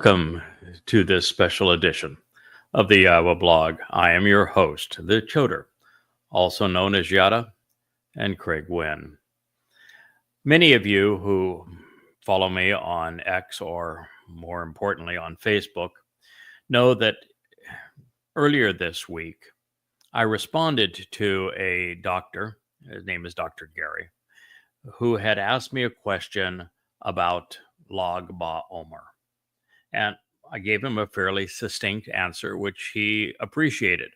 Welcome to this special edition of the Iowa blog. I am your host, the Choder, also known as Yada, and Craig Wynn. Many of you who follow me on X, or more importantly on Facebook, know that earlier this week I responded to a doctor, his name is Dr. Gary, who had asked me a question about Lag BaOmer. And I gave him a fairly succinct answer, which he appreciated.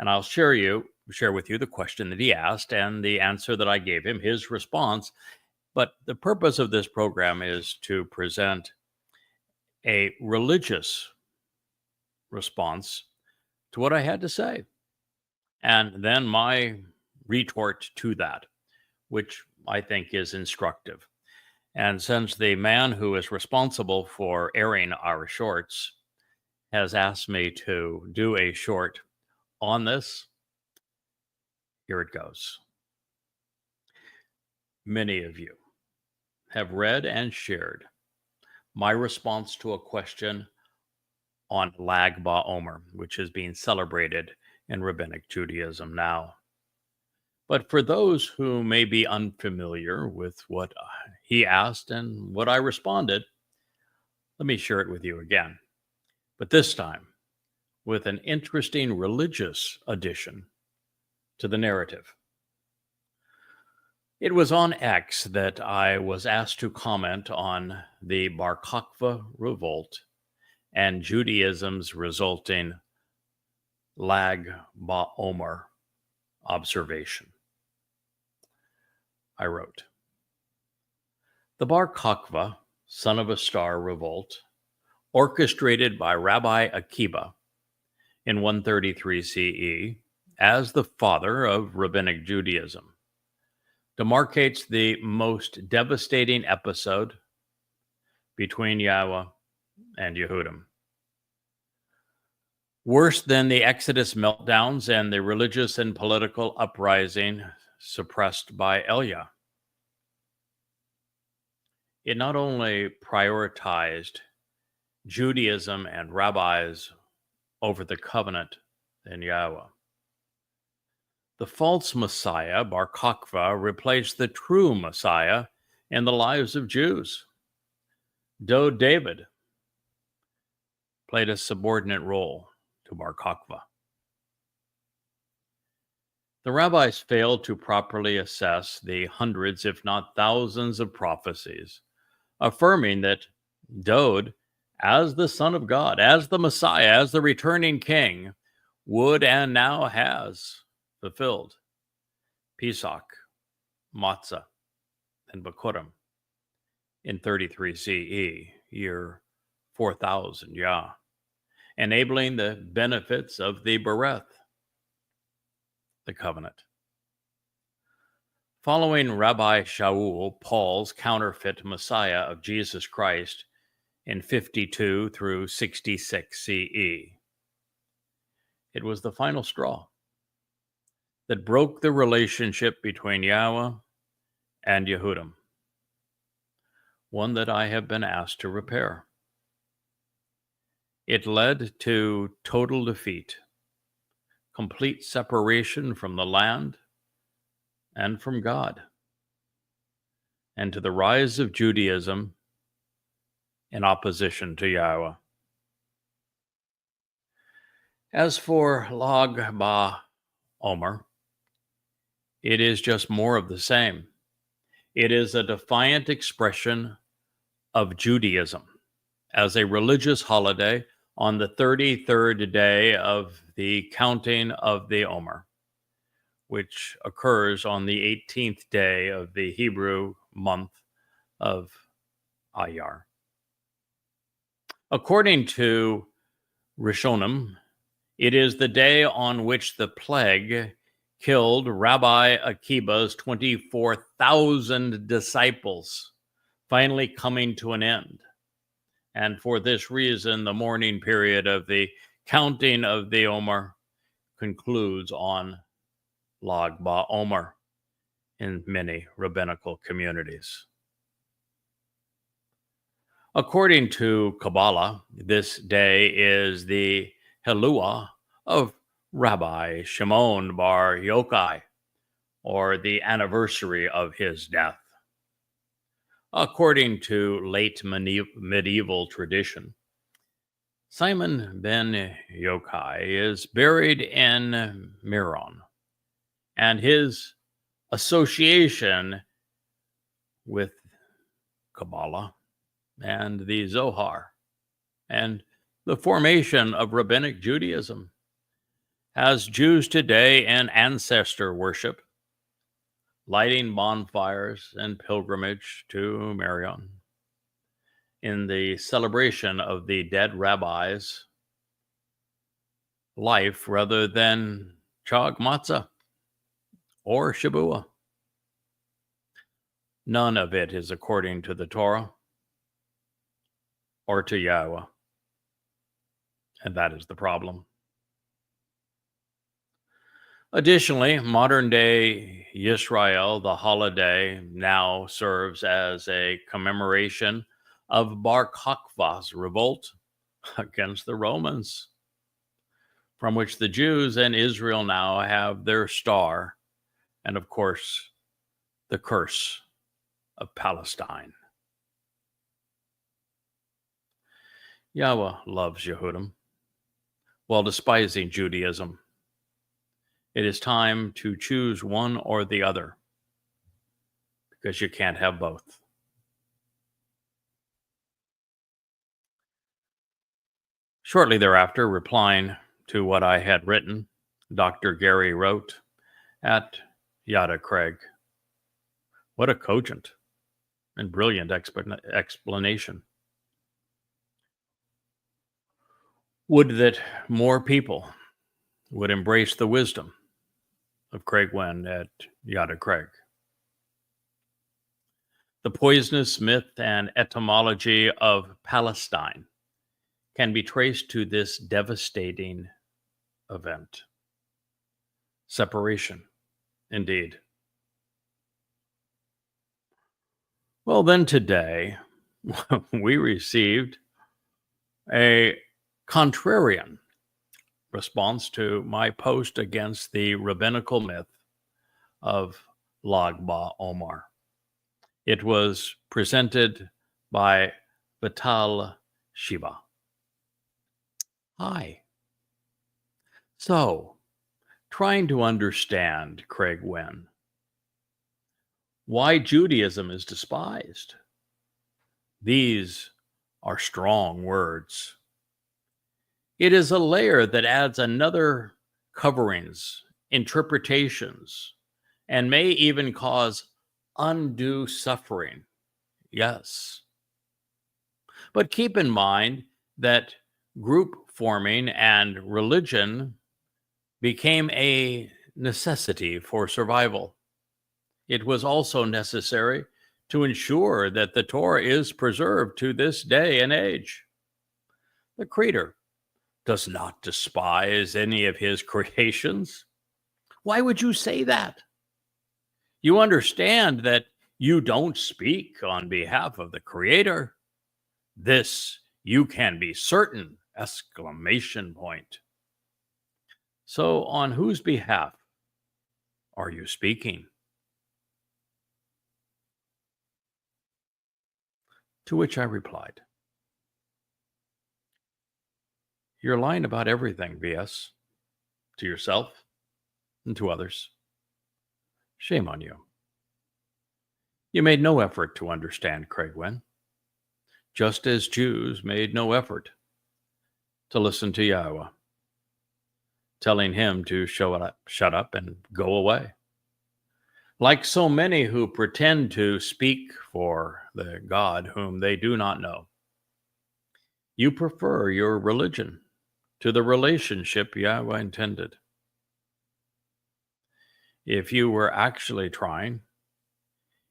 And I'll share with you the question that he asked and the answer that I gave him, his response. But the purpose of this program is to present a religious response to what I had to say. And then my retort to that, which I think is instructive. And since the man who is responsible for airing our shorts has asked me to do a short on this, here it goes. Many of you have read and shared my response to a question on Lag BaOmer, which is being celebrated in Rabbinic Judaism now. But for those who may be unfamiliar with what he asked and what I responded, let me share it with you again. But this time with an interesting religious addition to the narrative. It was on X that I was asked to comment on the Bar Kokhba revolt and Judaism's resulting Lag BaOmer observation. I wrote, the Bar Kokhba, son of a star revolt, orchestrated by Rabbi Akiba in 133 CE as the father of Rabbinic Judaism, demarcates the most devastating episode between Yahweh and Yehudim. Worse than the Exodus meltdowns and the religious and political uprising suppressed by Elia. It not only prioritized Judaism and rabbis over the covenant in Yahweh. The false Messiah, Bar Kokhba, replaced the true Messiah in the lives of Jews. David played a subordinate role to Bar Kokhba. The rabbis failed to properly assess the hundreds, if not thousands, of prophecies, affirming that Dod, as the Son of God, as the Messiah, as the returning King, would and now has fulfilled Pesach, Matzah, and Bikurim in 33 CE, year 4000 Yah, enabling the benefits of the Bereth, the covenant. Following Rabbi Shaul, Paul's counterfeit Messiah of Jesus Christ in 52 through 66 CE, it was the final straw that broke the relationship between Yahweh and Yehudim, one that I have been asked to repair. It led to total defeat, complete separation from the land and from God, and to the rise of Judaism in opposition to Yahweh. As for Lag BaOmer, it is just more of the same. It is a defiant expression of Judaism as a religious holiday on the 33rd day of the counting of the Omer, which occurs on the 18th day of the Hebrew month of Iyar. According to Rishonim, it is the day on which the plague killed Rabbi Akiba's 24,000 disciples, finally coming to an end. And for this reason, the mourning period of the counting of the Omer concludes on Lag BaOmer in many rabbinical communities. According to Kabbalah, this day is the Helua of Rabbi Shimon Bar Yochai, or the anniversary of his death. According to late medieval tradition, Simon ben Yochai is buried in Meron, and his association with Kabbalah and the Zohar and the formation of Rabbinic Judaism has Jews today in ancestor worship, lighting bonfires and pilgrimage to Meron in the celebration of the dead rabbi's life rather than Chag Matzah or Shabua. None of it is according to the Torah or to Yahweh. And that is the problem. Additionally, modern day Yisrael, the holiday, now serves as a commemoration of Bar Kokhba's revolt against the Romans, from which the Jews and Israel now have their star, and of course, the curse of Palestine. Yahweh loves Yehudim while despising Judaism. It is time to choose one or the other, because you can't have both. Shortly thereafter, replying to what I had written, Dr. Gary wrote at Yada Craig, "What a cogent and brilliant explanation. Would that more people would embrace the wisdom of Craig Wen at Yada Craig. The poisonous myth and etymology of Palestine can be traced to this devastating event. Separation, indeed. Well, then today, we received a contrarian response to my post against the rabbinical myth of Lag BaOmer. It was presented by Vital Shiva. Hi. So, trying to understand, Craig Wen, why Judaism is despised. These are strong words. It is a layer that adds another coverings, interpretations, and may even cause undue suffering. Yes. But keep in mind that group forming and religion became a necessity for survival. It was also necessary to ensure that the Torah is preserved to this day and age. The Creator does not despise any of his creations. Why would you say that? You understand that you don't speak on behalf of the Creator. This you can be certain! Exclamation point. So on whose behalf are you speaking? To which I replied, you're lying about everything, VS, to yourself and to others. Shame on you. You made no effort to understand Craig Wen, just as Jews made no effort to listen to Yahweh, telling him to shut up and go away. Like so many who pretend to speak for the God whom they do not know, you prefer your religion to the relationship Yahweh intended. If you were actually trying,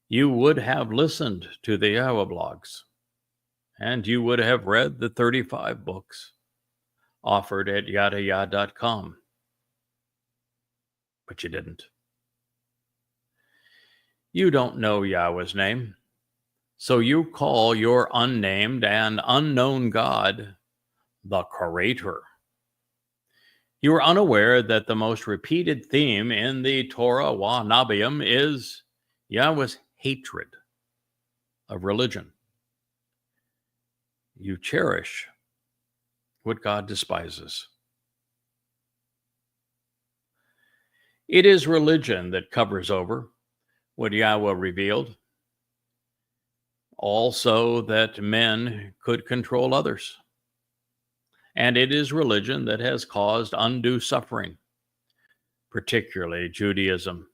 you would have listened to the Yahweh blogs, and you would have read the 35 books offered at yadayah.com. But you didn't. You don't know Yahweh's name, So you call your unnamed and unknown God the Creator. You are unaware that the most repeated theme in the Torah wa Nabiim is Yahweh's hatred of religion. You cherish what God despises. It is religion that covers over what Yahweh revealed, also that men could control others. And it is religion that has caused undue suffering, particularly Judaism,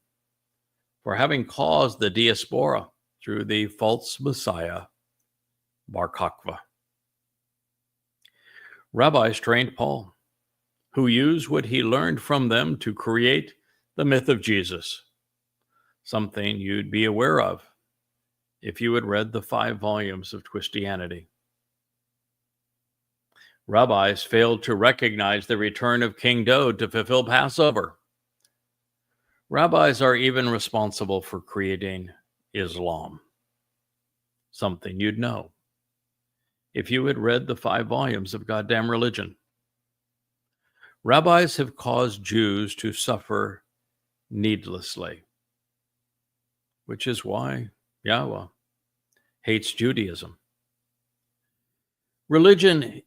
for having caused the diaspora through the false Messiah, Bar Kokhba. Rabbis trained Paul, who used what he learned from them to create the myth of Jesus, something you'd be aware of if you had read the 5 volumes of Twistianity. Rabbis failed to recognize the return of King Daud to fulfill Passover. Rabbis are even responsible for creating Islam, something you'd know if you had read the 5 volumes of Goddamn Religion. Rabbis have caused Jews to suffer needlessly, which is why Yahweh hates Judaism. Religion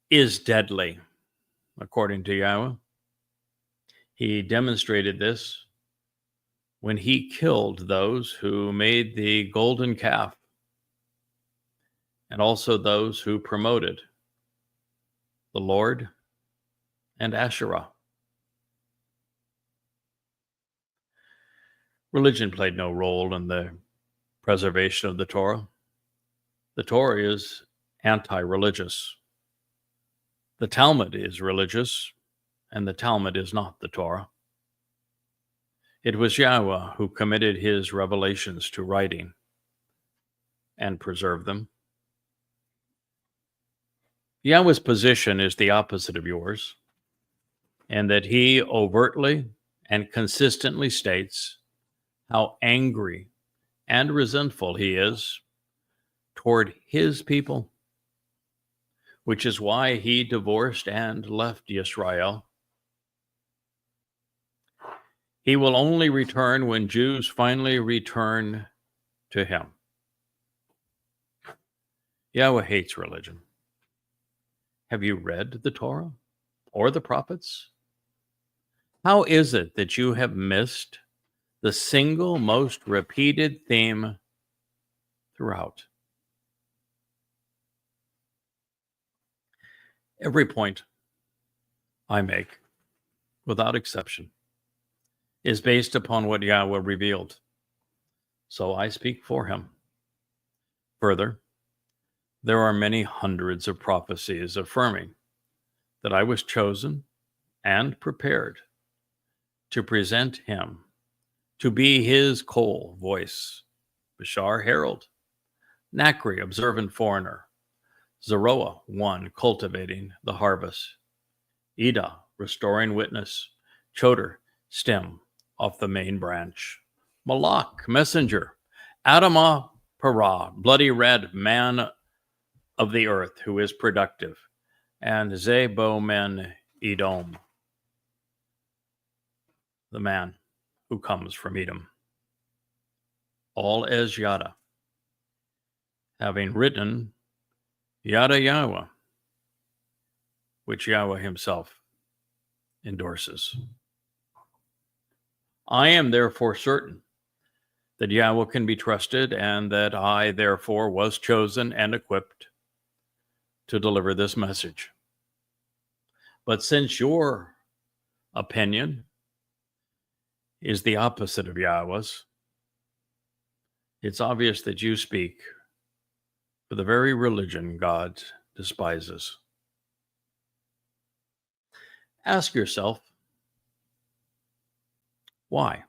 is deadly, according to Yahweh. He demonstrated this when he killed those who made the golden calf, and also those who promoted the Lord and Asherah. Religion played no role in the preservation of the Torah. The Torah is anti-religious. The Talmud is religious, and the Talmud is not the Torah. It was Yahweh who committed his revelations to writing and preserved them. Yahweh's position is the opposite of yours, and that he overtly and consistently states how angry and resentful he is toward his people, which is why he divorced and left Israel. He will only return when Jews finally return to him. Yahweh hates religion. Have you read the Torah or the prophets? How is it that you have missed the single most repeated theme throughout? Every point I make, without exception, is based upon what Yahweh revealed. So I speak for him. Further, there are many hundreds of prophecies affirming that I was chosen and prepared to present him, to be his Kol voice, Bashar herald, Nachri observant foreigner, Zeroah one cultivating the harvest, Ida restoring witness, Choder stem off the main branch, Malak messenger, Adamah Parah bloody red man of the earth who is productive, and Zebomen Edom, the man who comes from Edom. All as Yada, having written Yada Yahweh, which Yahweh himself endorses. I am therefore certain that Yahweh can be trusted, and that I therefore was chosen and equipped to deliver this message. But since your opinion is the opposite of Yahweh's, it's obvious that you speak for the very religion God despises. Ask yourself, why?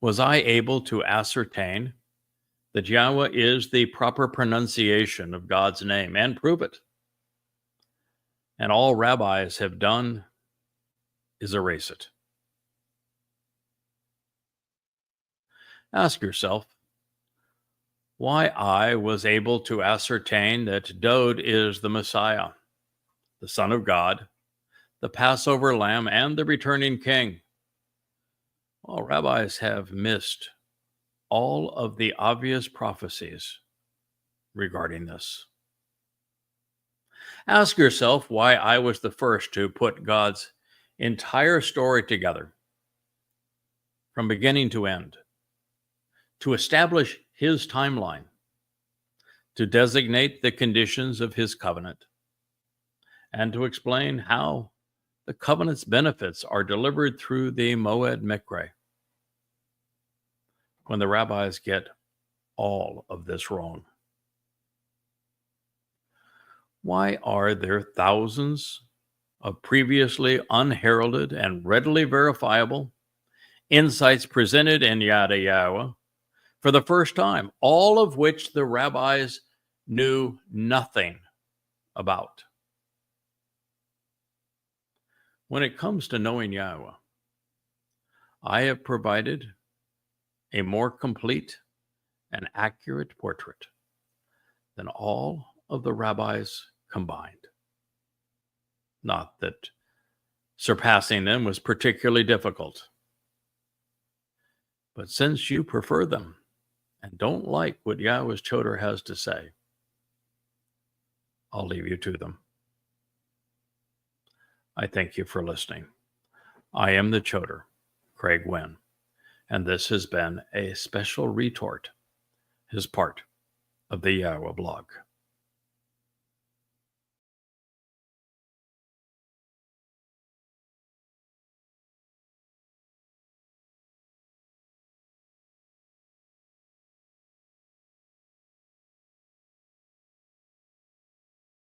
Was I able to ascertain that Yahweh is the proper pronunciation of God's name and prove it? And all rabbis have done is erase it. Ask yourself, why I was able to ascertain that Dowd is the Messiah, the Son of God, the Passover lamb, and the returning king. Well, rabbis have missed all of the obvious prophecies regarding this. Ask yourself why I was the first to put God's entire story together from beginning to end, to establish his timeline, to designate the conditions of his covenant, and to explain how the covenant's benefits are delivered through the Moed Mikre. When the rabbis get all of this wrong. Why are there thousands of previously unheralded and readily verifiable insights presented in Yada for the first time, all of which the rabbis knew nothing about? When it comes to knowing Yahweh, I have provided a more complete and accurate portrait than all of the rabbis combined. Not that surpassing them was particularly difficult, but since you prefer them and don't like what Yahweh's Choder has to say, I'll leave you to them. I thank you for listening. I am the Choder, Craig Wynn, and this has been a special retort as part of the Yahweh blog.